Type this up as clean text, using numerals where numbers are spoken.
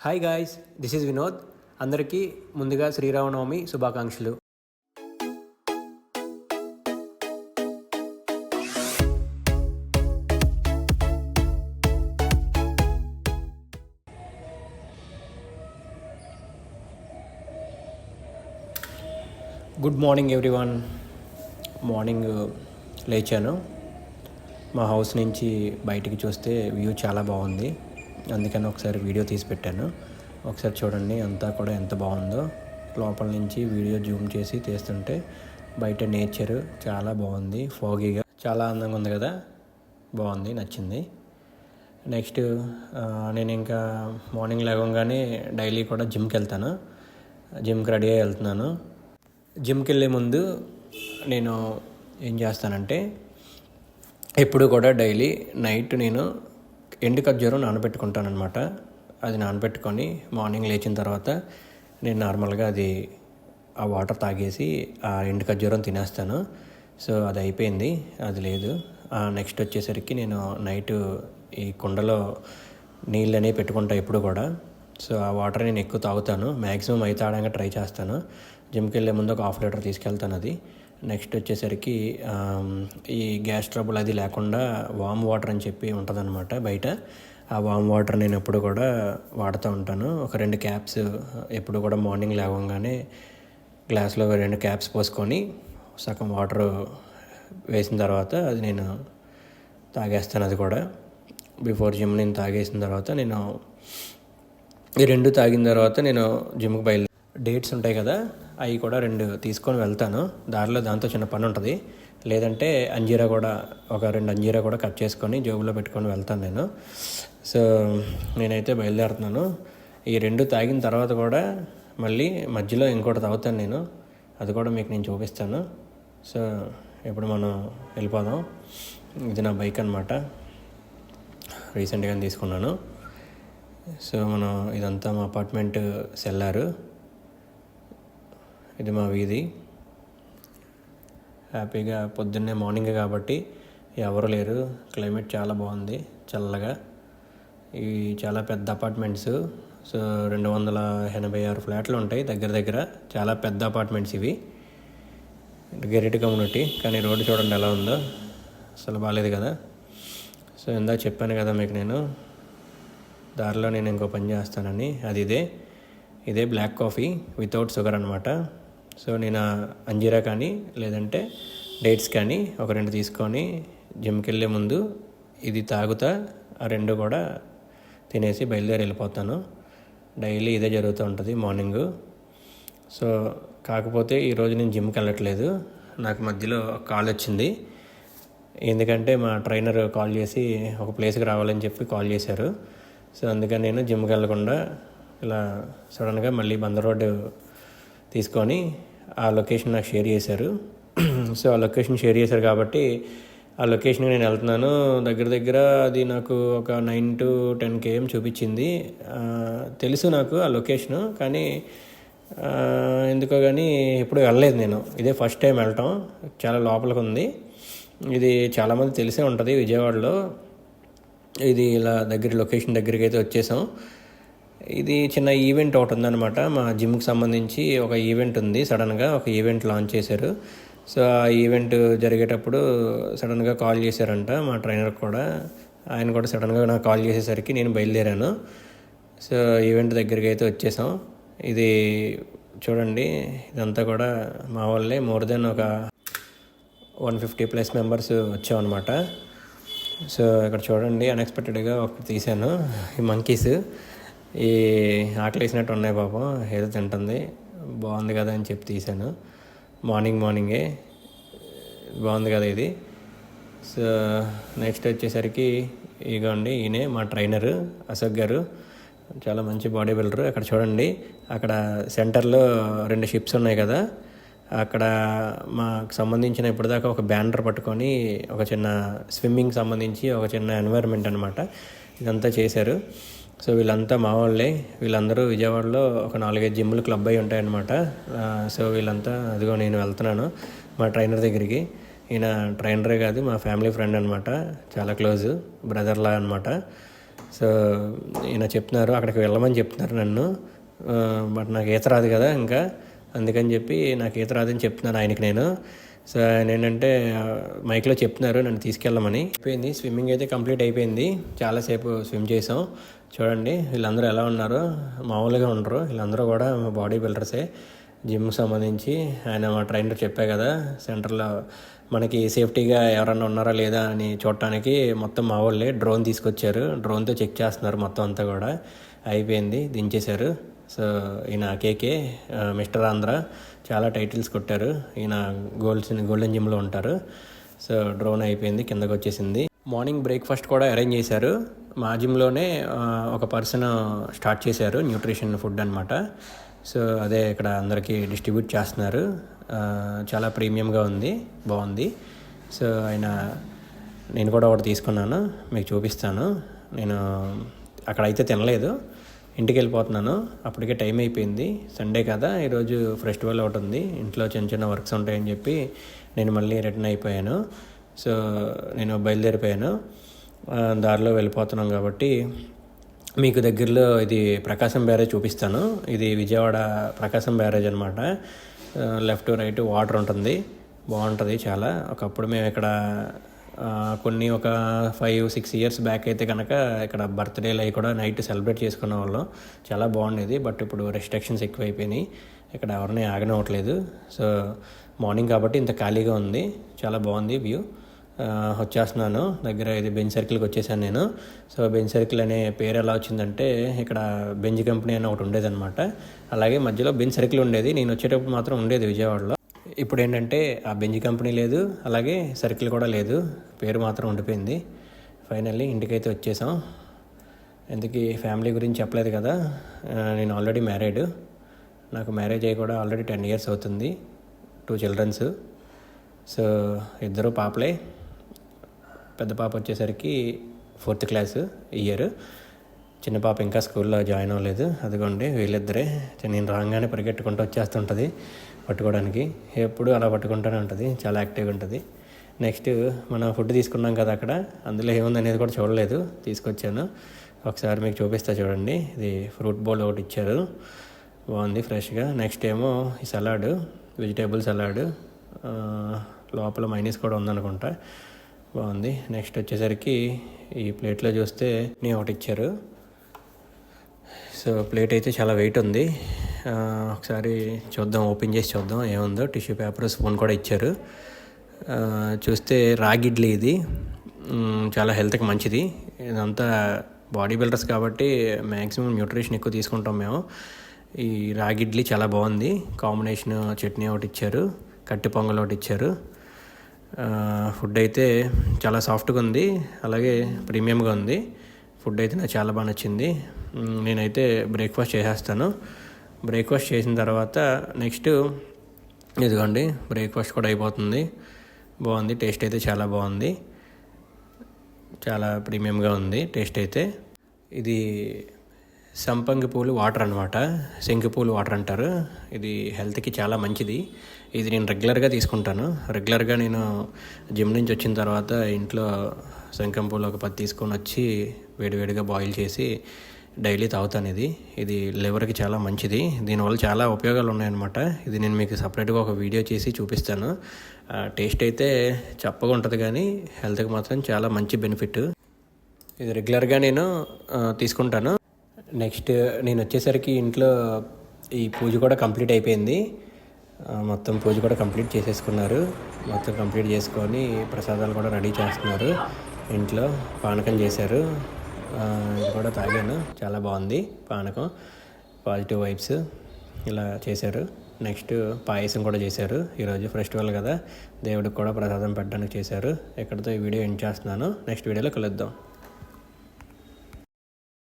Hi guys, this is Vinod. అందరికీ ముందుగా శ్రీరామనవమి శుభాకాంక్షలు. Good morning everyone. మార్నింగ్ లేచాను. మా హౌస్ నుంచి బయటికి చూస్తే వ్యూ చాలా బాగుంది. అందుకని ఒకసారి వీడియో తీసి పెట్టాను. ఒకసారి చూడండి అంతా కూడా ఎంత బాగుందో. లోపల నుంచి వీడియో జూమ్ చేసి తీస్తుంటే బయట నేచర్ చాలా బాగుంది. ఫాగీగా చాలా అందంగా ఉంది కదా, బాగుంది, నచ్చింది. నెక్స్ట్ నేను ఇంకా మార్నింగ్ లేవగానే డైలీ కూడా జిమ్కి వెళ్తాను. జిమ్కి రెడీ అయ్యి వెళ్తున్నాను. జిమ్కి వెళ్ళే ముందు నేను ఏం చేస్తానంటే ఎప్పుడు కూడా డైలీ నైట్ నేను ఎండు ఖర్జూరం నానబెట్టుకుంటాను అనమాట. అది నానబెట్టుకొని మార్నింగ్ లేచిన తర్వాత నేను నార్మల్గా ఆ వాటర్ తాగేసి ఆ ఎండు ఖర్జూరం తినేస్తాను. సో అది అయిపోయింది, అది లేదు. నెక్స్ట్ వచ్చేసరికి నేను నైట్ ఈ కుండలో నీళ్ళు అనేవి పెట్టుకుంటాను ఎప్పుడు కూడా. సో ఆ వాటర్ నేను ఎక్కువ తాగుతాను. మ్యాక్సిమం అయితే తాగడానికి ట్రై చేస్తాను. జిమ్కి వెళ్ళే ముందు ఒక 1/2 లీటర్ తీసుకెళ్తాను అది. నెక్స్ట్ వచ్చేసరికి ఈ గ్యాస్ ట్రబుల్ అది లేకుండా వామ్ వాటర్ అని చెప్పి ఉంటుందన్నమాట బయట. ఆ వామ్ వాటర్ నేను ఎప్పుడు కూడా వాడుతూ ఉంటాను. ఒక 2 క్యాప్స్ ఎప్పుడు కూడా మార్నింగ్ లేవగానే గ్లాస్లో 2 క్యాప్స్ పోసుకొని సగం వాటర్ వేసిన తర్వాత అది నేను తాగేస్తాను. అది కూడా బిఫోర్ జిమ్ నేను తాగేసిన తర్వాత నేను ఈ 2 తాగిన తర్వాత నేను జిమ్కి డేట్స్ ఉంటాయి కదా, అవి కూడా 2 తీసుకొని వెళ్తాను. దారిలో దాంతో చిన్న పని ఉంటుంది. లేదంటే అంజీరా కూడా ఒక 2 అంజీరా కూడా కట్ చేసుకొని జేబులో పెట్టుకొని వెళ్తాను నేను. సో నేనైతే బయలుదేరుతున్నాను. ఈ 2 తాగిన తర్వాత కూడా మళ్ళీ మధ్యలో ఇంకోటి తాగుతాను నేను. అది కూడా మీకు నేను చూపిస్తాను. సో ఇప్పుడు మనం వెళ్ళిపోదాం. ఇది నా బైక్ అనమాట, రీసెంట్గా తీసుకున్నాను. సో మనం ఇదంతా మా అపార్ట్మెంట్ సెల్లారు. ఇది మా వీధి. హ్యాపీగా పొద్దున్నే మార్నింగ్ కాబట్టి ఎవరు లేరు. క్లైమేట్ చాలా బాగుంది, చల్లగా. ఇవి చాలా పెద్ద అపార్ట్మెంట్స్. సో 286 ఫ్లాట్లు ఉంటాయి దగ్గర దగ్గర. చాలా పెద్ద అపార్ట్మెంట్స్ ఇవి. గెరిటి కమ్యూనిటీ. కానీ రోడ్డు చూడండి ఎలా ఉందో, అసలు బాగాలేదు కదా. సో ఇందాక చెప్పాను కదా మీకు నేను దారిలో నేను ఇంకో పని చేస్తానని. అది ఇదే బ్లాక్ కాఫీ వితౌట్ షుగర్ అనమాట. సో నేను అంజీరా కానీ లేదంటే డేట్స్ కానీ ఒక 2 తీసుకొని జిమ్కి వెళ్ళే ముందు ఇది తాగుతా. ఆ 2 కూడా తినేసి బయలుదేరి వెళ్ళిపోతాను. డైలీ ఇదే జరుగుతూ ఉంటుంది మార్నింగు. సో కాకపోతే ఈరోజు నేను జిమ్కి వెళ్ళట్లేదు. నాకు మధ్యలో కాల్ వచ్చింది. ఎందుకంటే మా ట్రైనర్ కాల్ చేసి ఒక ప్లేస్కి రావాలని చెప్పి కాల్ చేశారు. సో అందుకని నేను జిమ్కి వెళ్ళకుండా ఇలా సడన్గా మళ్ళీ బందర్ రోడ్డు తీసుకొని ఆ లొకేషన్ నాకు షేర్ చేశారు. సో ఆ లొకేషన్ షేర్ చేశారు కాబట్టి ఆ లొకేషన్కి నేను వెళ్తున్నాను. దగ్గర దగ్గర అది నాకు ఒక 9 to 10 km చూపించింది. తెలుసు నాకు ఆ లొకేషను, కానీ ఎందుకో కానీ ఎప్పుడు వెళ్ళలేదు నేను. ఇదే ఫస్ట్ టైం వెళ్ళటం. చాలా లోపలికి ఉంది. ఇది చాలామంది తెలిసే ఉంటుంది విజయవాడలో. ఇది ఇలా లొకేషన్ దగ్గరికి అయితే వచ్చేసాం. ఇది చిన్న ఈవెంట్ ఒకటి ఉందన్నమాట. మా జిమ్కి సంబంధించి ఒక ఈవెంట్ ఉంది. సడన్గా ఒక ఈవెంట్ లాంచ్ చేశారు. సో ఆ ఈవెంట్ జరిగేటప్పుడు సడన్గా కాల్ చేశారంట మా ట్రైనర్ కూడా. ఆయన కూడా సడన్గా నాకు కాల్ చేసేసరికి నేను బయలుదేరాను. సో ఈవెంట్ దగ్గరికి అయితే వచ్చేసాం. ఇది చూడండి, ఇదంతా కూడా మా వాళ్ళే. మోర్ దెన్ ఒక 150+ మెంబర్స్ వచ్చామన్నమాట. సో ఇక్కడ చూడండి, అన్ఎక్స్పెక్టెడ్గా ఒకటి తీశాను. ఈ మంకీస్ ఈ ఆకలి వేసినట్టు ఉన్నాయి పాపం, ఏదో తింటుంది. బాగుంది కదా అని చెప్పి తీశాను. మార్నింగే బాగుంది కదా ఇది. సో నెక్స్ట్ వచ్చేసరికి ఇగోండి, ఈయనే మా ట్రైనరు అశోక్ గారు. చాలా మంచి బాడీ బిల్డరు. అక్కడ చూడండి, అక్కడ సెంటర్లో 2 షిప్స్ ఉన్నాయి కదా, అక్కడ మాకు సంబంధించిన ఇప్పటిదాకా ఒక బ్యానర్ పట్టుకొని ఒక చిన్న స్విమ్మింగ్ సంబంధించి ఒక చిన్న ఎన్వైర్న్మెంట్ అనమాట ఇదంతా చేశారు. సో వీళ్ళంతా మా వాళ్ళే. వీళ్ళందరూ విజయవాడలో ఒక 4-5 జిమ్లు క్లబ్ అయి ఉంటాయన్నమాట. సో వీళ్ళంతా అదిగో నేను వెళ్తున్నాను మా ట్రైనర్ దగ్గరికి. ఈయన ట్రైనరే కాదు, మా ఫ్యామిలీ ఫ్రెండ్ అనమాట, చాలా క్లోజ్ బ్రదర్లా అనమాట. సో ఈయన చెప్తున్నారు అక్కడికి వెళ్ళమని చెప్తున్నారు నన్ను. బట్ నాకు ఈత రాదు కదా ఇంకా, అందుకని చెప్పి నాకు ఈత రాదని చెప్తున్నాను ఆయనకి నేను. సో ఆయన ఏంటంటే మైక్లో చెప్తున్నారు నన్ను తీసుకెళ్ళమని. అయిపోయింది, స్విమ్మింగ్ అయితే కంప్లీట్ అయిపోయింది. చాలాసేపు స్విమ్ చేసాం. చూడండి వీళ్ళందరూ ఎలా ఉన్నారో, మామూలుగా ఉండరు. వీళ్ళందరూ కూడా బాడీ బిల్డర్సే, జిమ్కి సంబంధించి. ఆయన మా ట్రైనర్ చెప్పా కదా, సెంటర్లో మనకి సేఫ్టీగా ఎవరన్నా ఉన్నారా లేదా అని చూడటానికి మొత్తం మా వాళ్ళే డ్రోన్ తీసుకొచ్చారు. డ్రోన్తో చెక్ చేస్తున్నారు మొత్తం అంతా కూడా. అయిపోయింది, దించేశారు. సో ఈయన కేకే మిస్టర్ ఆంధ్ర, చాలా టైటిల్స్ కొట్టారు. ఈయన గోల్డెన్ జిమ్లో ఉంటారు. సో డ్రోన్ అయిపోయింది, కిందకు వచ్చేసింది. మార్నింగ్ బ్రేక్ఫాస్ట్ కూడా అరేంజ్ చేశారు. మా జిమ్లోనే ఒక పర్సన్ స్టార్ట్ చేశారు, న్యూట్రిషన్ ఫుడ్ అనమాట. సో అదే ఇక్కడ అందరికీ డిస్ట్రిబ్యూట్ చేస్తున్నారు. చాలా ప్రీమియంగా ఉంది, బాగుంది. సో నేను కూడా ఒకటి తీసుకున్నాను, మీకు చూపిస్తాను. నేను అక్కడైతే తినలేదు, ఇంటికి వెళ్ళిపోతున్నాను. అప్పటికే టైం అయిపోయింది, సండే కదా, ఈరోజు ఫెస్టివల్ ఒకటి ఉంది, ఇంట్లో చిన్న చిన్న వర్క్స్ ఉంటాయని చెప్పి నేను మళ్ళీ రిటర్న్ అయిపోయాను. సో నేను బయలుదేరిపోయాను, దారిలో వెళ్ళిపోతున్నాం కాబట్టి మీకు దగ్గరలో ఇది ప్రకాశం బ్యారేజ్ చూపిస్తాను. ఇది విజయవాడ ప్రకాశం బ్యారేజ్ అనమాట. లెఫ్ట్ రైట్ వాటర్ ఉంటుంది, బాగుంటుంది చాలా. ఒకప్పుడు మేము ఇక్కడ ఒక 5-6 ఇయర్స్ బ్యాక్ అయితే కనుక ఇక్కడ బర్త్డేలు అవి కూడా నైట్ సెలబ్రేట్ చేసుకునే వాళ్ళం. చాలా బాగుండేది. బట్ ఇప్పుడు రెస్ట్రిక్షన్స్ ఎక్కువైపోయినాయి, ఇక్కడ ఎవరిని ఆగనివ్వట్లేదు. సో మార్నింగ్ కాబట్టి ఇంత ఖాళీగా ఉంది, చాలా బాగుంది వ్యూ. వచ్చేస్తున్నాను దగ్గర, ఇది బెంజ్ సర్కిల్కి వచ్చేసాను నేను. సో బెంజ్ సర్కిల్ అనే పేరు ఎలా వచ్చిందంటే, ఇక్కడ బెంజ్ కంపెనీ అని ఒకటి ఉండేది అనమాట. అలాగే మధ్యలో బెంజ్ సర్కిల్ ఉండేది, నేను వచ్చేటప్పుడు మాత్రం ఉండేది విజయవాడలో. ఇప్పుడు ఏంటంటే ఆ బెంజ్ కంపెనీ లేదు, అలాగే సర్కిల్ కూడా లేదు, పేరు మాత్రం ఉండిపోయింది. ఫైనల్లీ ఇంటికైతే వచ్చేసాం. ఎందుకు ఫ్యామిలీ గురించి చెప్పలేదు కదా, నేను ఆల్రెడీ మ్యారీడ్. నాకు మ్యారేజ్ అయ్యి కూడా ఆల్రెడీ 10 years అవుతుంది. 2 children. సో ఇద్దరు పాపలే. పెద్ద పాప వచ్చేసరికి 4th class ఇయర్, చిన్న పాప ఇంకా స్కూల్లో జాయిన్ అవ్వలేదు. అదిగోండి వీళ్ళిద్దరే. నేను రాగానే పరిగెట్టుకుంటూ వచ్చేస్తుంటుంది పట్టుకోవడానికి, ఎప్పుడు అలా పట్టుకుంటూనే ఉంటుంది, చాలా యాక్టివ్గా ఉంటుంది. నెక్స్ట్ మనం ఫుడ్ తీసుకున్నాం కదా అక్కడ, అందులో ఏముంది అనేది కూడా చూడలేదు, తీసుకొచ్చాను. ఒకసారి మీకు చూపిస్తా చూడండి. ఇది ఫ్రూట్ బౌల్ ఒకటి ఇచ్చారు, బాగుంది ఫ్రెష్గా. నెక్స్ట్ ఏమో ఈ సలాడ్, వెజిటేబుల్ సలాడ్, లోపల మైనీస్ కూడా ఉందనుకుంటా, బాగుంది. నెక్స్ట్ వచ్చేసరికి ఈ ప్లేట్లో చూస్తే ఒకటి ఇచ్చారు. సో ప్లేట్ అయితే చాలా వెయిట్ ఉంది. ఒకసారి చూద్దాం, ఓపెన్ చేసి చూద్దాం ఏముందో. టిష్యూ పేపర్, స్పూన్ కూడా ఇచ్చారు. చూస్తే రాగి ఇడ్లీ, ఇది చాలా హెల్త్కి మంచిది. ఇదంతా బాడీ బిల్డర్స్ కాబట్టి మ్యాక్సిమం న్యూట్రిషన్ ఎక్కువ తీసుకుంటాం మేము. ఈ రాగి ఇడ్లీ చాలా బాగుంది. కాంబినేషన్ చట్నీ ఒకటి ఇచ్చారు, కట్టి పొంగల్ ఒకటి ఇచ్చారు. ఫుడ్ అయితే చాలా సాఫ్ట్గా ఉంది, అలాగే ప్రీమియంగా ఉంది. ఫుడ్ అయితే నాకు చాలా బాగా నచ్చింది. నేనైతే బ్రేక్ఫాస్ట్ చేసేస్తాను. బ్రేక్ఫాస్ట్ చేసిన తర్వాత నెక్స్ట్ ఇదిగోండి బ్రేక్ఫాస్ట్ కూడా అయిపోతుంది. బాగుంది, టేస్ట్ అయితే చాలా బాగుంది, చాలా ప్రీమియంగా ఉంది టేస్ట్ అయితే. ఇది సంపంగి పూలు వాటర్ అనమాట, శంకు పూలు వాటర్ అంటారు. ఇది హెల్త్కి చాలా మంచిది. ఇది నేను రెగ్యులర్గా తీసుకుంటాను. రెగ్యులర్గా నేను జిమ్ నుంచి వచ్చిన తర్వాత ఇంట్లో శంఖం పూలు ఒక 10 తీసుకొని వచ్చి వేడివేడిగా బాయిల్ చేసి డైలీ తాగుతాను. ఇది లివర్కి చాలా మంచిది. దీనివల్ల చాలా ఉపయోగాలు ఉన్నాయన్నమాట. ఇది నేను మీకు సపరేట్గా ఒక వీడియో చేసి చూపిస్తాను. టేస్ట్ అయితే చప్పగా ఉంటుంది, కానీ హెల్త్కి మాత్రం చాలా మంచి బెనిఫిట్. ఇది రెగ్యులర్గా నేను తీసుకుంటాను. నెక్స్ట్ నేను వచ్చేసరికి ఇంట్లో ఈ పూజ కూడా కంప్లీట్ అయిపోయింది. మొత్తం పూజ కూడా కంప్లీట్ చేసేసుకున్నారు. మొత్తం కంప్లీట్ చేసుకొని ప్రసాదాలు కూడా రెడీ చేస్తున్నారు. ఇంట్లో పానకం చేశారు, ఇది కూడా తాగాను, చాలా బాగుంది పానకం. పాజిటివ్ వైబ్స్ ఇలా చేశారు. నెక్స్ట్ పాయసం కూడా చేశారు. ఈరోజు ఫెస్టివల్ కదా, దేవుడికి కూడా ప్రసాదం పెట్టడానికి చేశారు. ఎక్కడితో ఈ వీడియో ఎండ్ చేస్తున్నాను. నెక్స్ట్ వీడియోలో కలుద్దాం.